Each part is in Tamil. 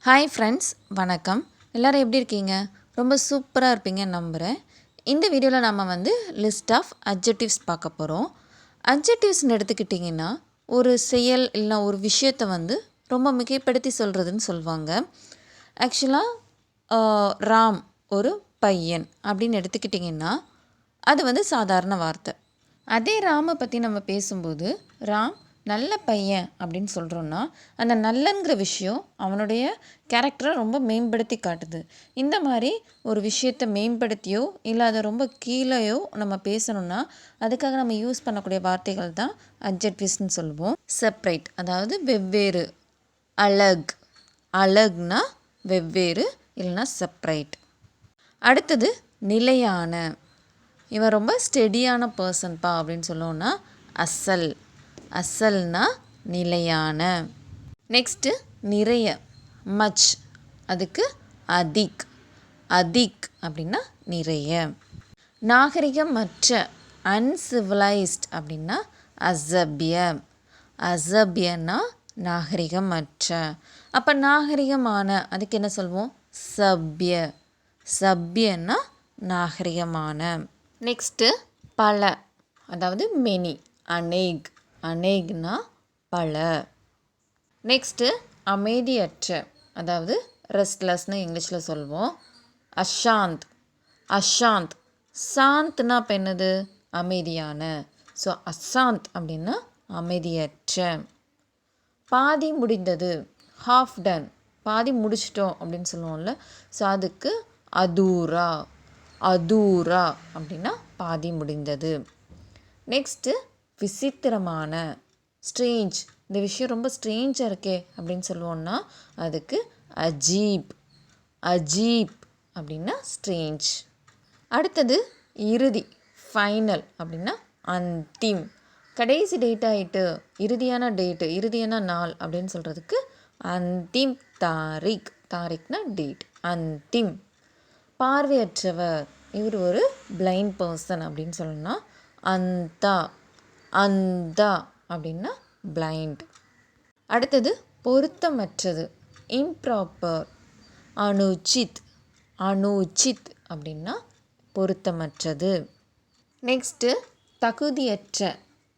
ஹாய் ஃப்ரெண்ட்ஸ், வணக்கம். எல்லோரும் எப்படி இருக்கீங்க? ரொம்ப சூப்பராக இருப்பீங்கன்னு நம்புகிறேன். இந்த வீடியோவில் நம்ம லிஸ்ட் ஆஃப் அட்ஜெக்டிவ்ஸ் பார்க்க போகிறோம். அட்ஜெக்டிவ்ஸ்னு எடுத்துக்கிட்டிங்கன்னா ஒரு செயல் இல்லைனா ஒரு விஷயத்தை ரொம்ப மிகைப்படுத்தி சொல்கிறதுன்னு சொல்லுவாங்க. ஆக்சுவலாக ராம் ஒரு பையன் அப்படின்னு எடுத்துக்கிட்டிங்கன்னா அது சாதாரண வார்த்தை. அதே ராமை பற்றி நம்ம பேசும்போது ராம் நல்ல பையன் அப்படின்னு சொல்கிறோன்னா அந்த நல்லங்கிற விஷயம் அவனுடைய கேரக்டரை ரொம்ப மேம்படுத்தி காட்டுது. இந்த மாதிரி ஒரு விஷயத்தை மேம்படுத்தியோ இல்லை அதை ரொம்ப கீழேயோ நம்ம பேசணுன்னா அதுக்காக நம்ம யூஸ் பண்ணக்கூடிய வார்த்தைகள் தான் அட்ஜெக்டிவ்ஸ்னு சொல்லுவோம். செப்ரேட் அதாவது வெவ்வேறு, அழகுனா வெவ்வேறு இல்லைன்னா செப்ரேட். அடுத்தது நிலையான, இவன் ரொம்ப ஸ்டெடியான பர்சன்ப்பா அப்படின்னு சொல்லணுன்னா அசல்னா நிலையான. நெக்ஸ்ட்டு நிறைய, மச், அதுக்கு அதிக் அப்படின்னா நிறைய. நாகரிகமற்ற, அன்சிவிலைஸ்ட் அப்படின்னா அசபியனா நாகரிகமற்ற. அப்போ நாகரிகமான அதுக்கு என்ன சொல்வோம்? சபியனா நாகரிகமான. நெக்ஸ்ட்டு பல, அதாவது மெனி, அநேக்னா பல. நெக்ஸ்ட்டு அமைதியற்ற, அதாவது ரெஸ்ட்லெஸ்னு இங்கிலீஷில் சொல்வோம். அஷாந்த். சாந்த்னா இப்போ என்னது? அமைதியான. ஸோ அசாந்த் அப்படின்னா அமைதியற்ற. பாதி முடிந்தது, ஹாஃப் டன், பாதி முடிச்சிட்டோம் அப்படின்னு சொல்லுவோம்ல. ஸோ அதுக்கு அதூரா அப்படின்னா பாதி முடிந்தது. நெக்ஸ்ட்டு விசித்திரமான, ஸ்ட்ரேஞ்ச், இந்த விஷயம் ரொம்ப ஸ்ட்ரேஞ்சாக இருக்கே அப்படின்னு சொல்லுவோன்னா அதுக்கு அஜீப் அப்படின்னா ஸ்ட்ரேஞ்ச். அடுத்தது இறுதி, ஃபைனல் அப்படின்னா அந்திம். கடைசி டேட் ஆகிட்டு, இறுதியான நாள் அப்படின்னு சொல்கிறதுக்கு அந்திம் தாரிக்னா டேட், அந்திம். பார்வையற்றவர், இவர் ஒரு பிளைண்ட் பர்சன் அப்படின்னு சொல்லணும்னா அந்தா அப்படின்னா பிளைண்ட். அடுத்தது பொருத்தமற்றது, இம்ப்ராப்பர். அனுச்சித் அப்படின்னா பொருத்தமற்றது. நெக்ஸ்ட்டு தகுதியற்ற,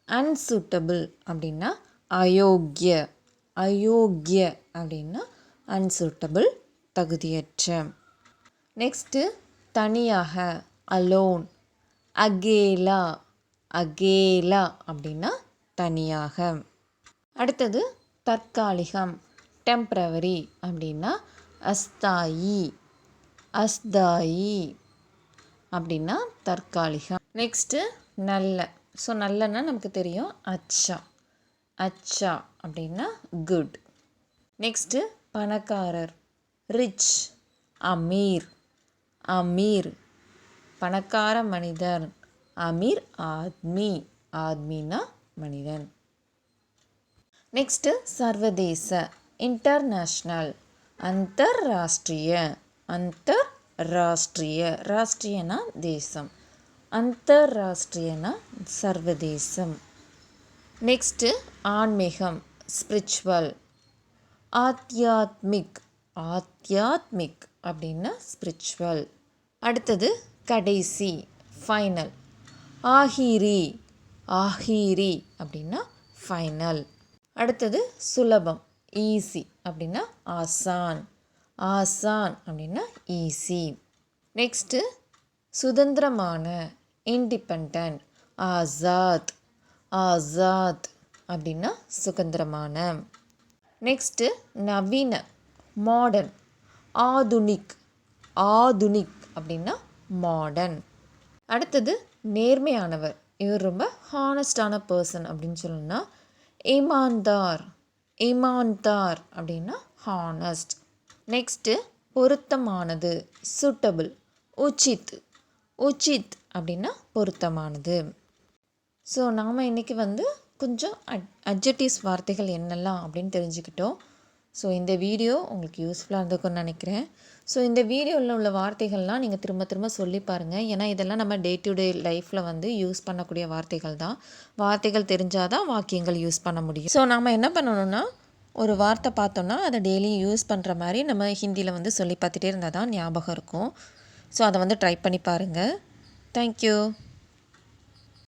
அன்சூட்டபிள் அப்படின்னா அயோக்கிய அப்படின்னா அன்சூட்டபிள், தகுதியற்ற. நெக்ஸ்ட்டு தனியாக, அலோன். அகேலா அப்படின்னா தனியாக. அடுத்தது தற்காலிகம், டெம்ப்ரவரி அப்படின்னா அஸ்தாயி அப்படின்னா தற்காலிகம். நெக்ஸ்ட்டு நல்ல. ஸோ நல்லன்னா நமக்கு தெரியும் அச்சா அப்படின்னா குட். நெக்ஸ்ட்டு பணக்காரர், ரிச், அமீர் பணக்கார மனிதன். அமீர் ஆத்மினா மனிதன். நெக்ஸ்ட்டு சர்வதேச, இன்டர்நேஷ்னல், ராஷ்ட்ரியனா தேசம், அந்தர்ராஷ்ட்ரியனா சர்வதேசம். நெக்ஸ்ட்டு ஆன்மீகம், ஸ்பிரிச்சுவல். ஆத்தியாத்மிக் அப்படின்னா ஸ்பிரிச்சுவல். அடுத்தது கடைசி, ஃபைனல். ஆஹிரி அப்படின்னா ஃபைனல். அடுத்தது சுலபம், ஈஸி அப்படின்னா ஆசான் அப்படின்னா ஈஸி. நெக்ஸ்ட்டு சுதந்திரமான, இண்டிபெண்ட், ஆசாத் அப்படின்னா சுதந்திரமான. நெக்ஸ்ட்டு நவீன, மாடர்ன். ஆதுனிக் அப்படின்னா மாடர்ன். அடுத்தது நேர்மையானவர், இவர் ரொம்ப ஹானஸ்டான பர்சன் அப்படின்னு சொல்லணும்னா ஈமான்தார் அப்படின்னா ஹானஸ்ட். நெக்ஸ்ட்டு பொருத்தமானது, சூட்டபிள். உச்சித் அப்படின்னா பொருத்தமானது. ஸோ நாம் இன்றைக்கி கொஞ்சம் அட்ஜெக்டிவ்ஸ் வார்த்தைகள் என்னெல்லாம் அப்படின்னு தெரிஞ்சுக்கிட்டோம். ஸோ இந்த வீடியோ உங்களுக்கு யூஸ்ஃபுல்லாக இருந்திருக்கும்னு நினைக்கிறேன். ஸோ இந்த வீடியோவில் உள்ள வார்த்தைகள்லாம் நீங்கள் திரும்ப சொல்லி பாருங்கள். ஏன்னா இதெல்லாம் நம்ம டே டு டே லைஃப்பில் யூஸ் பண்ணக்கூடிய வார்த்தைகள் தான். வார்த்தைகள் தெரிஞ்சால் தான் வாக்கியங்கள் யூஸ் பண்ண முடியும். ஸோ நம்ம என்ன பண்ணணும்னா ஒரு வார்த்தை பார்த்தோன்னா அதை டெய்லியும் யூஸ் பண்ணுற மாதிரி நம்ம ஹிந்தியில் வந்து சொல்லி பார்த்துட்டே இருந்தால் தான் ஞாபகம் இருக்கும். ஸோ அதை வந்து ட்ரை பண்ணி பாருங்கள். தேங்க்யூ.